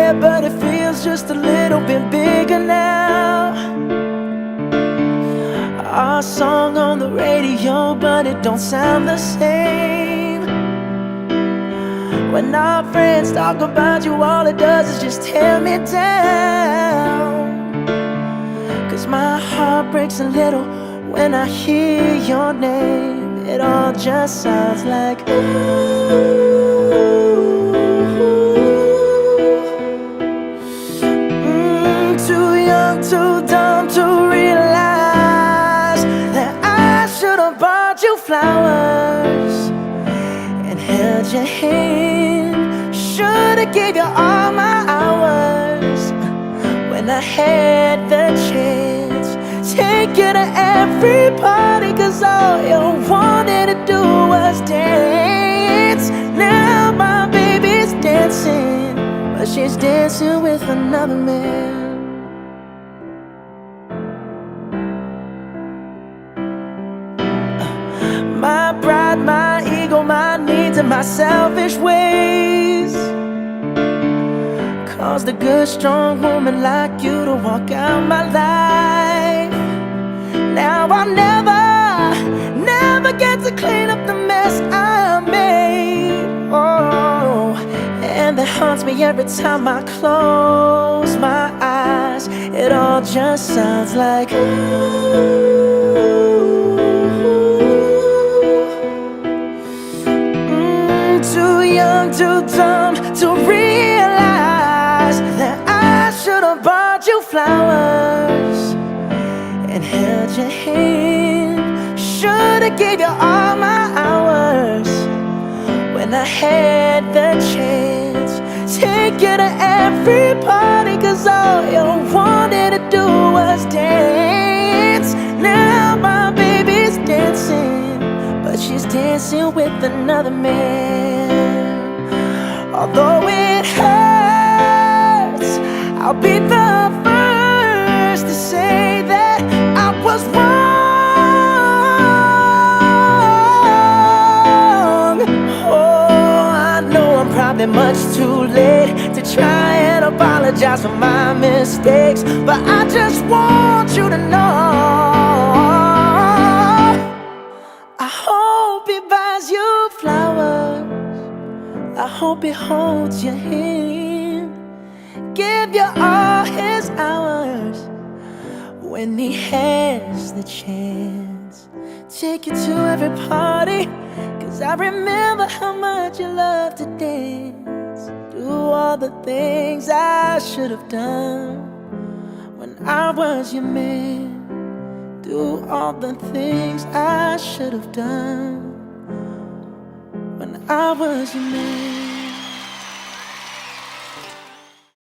there, but it feels just a little bit bigger now. Our song on the radio, but it don't sound the same. When our friends talk about you, all it does is just tear me down. 'Cause my heart breaks a little when I hear your name. It all just sounds like ooh. Too young, too dumb to realize that I should have bought you flowers and held your hand. Should have gave you all my hours when I had the chance. Take you to every party, 'cause all you wanted to do was dance. Now my baby's dancing, but she's dancing with another man. My pride, my ego, my needs, and my selfish ways caused a good, strong woman like you to walk out my life. Now I'll never get to clean up the mess I made. Oh, and that haunts me every time I close my eyes. It all just sounds like ooh. Too young, too dumb to realize that I should have bought you flowers and held your hand. Should have gave you all my hours when I had the chance. Take you to every party, 'cause all you wanted to do was dance. Now my baby's dancing, but she's dancing with another man. Although it hurts, I'll be the first to say that I was wrong. Oh, I know I'm probably much too late to try and apologize for my mistakes, but I just want you to know I hope he buys you flowers. I hope he holds your hand, give you all his hours when he has the chance. Take you to every party, 'cause I remember how much you loved to dance. Do all the things I should have done when I was your man. Do all the things I should have done when I was your man.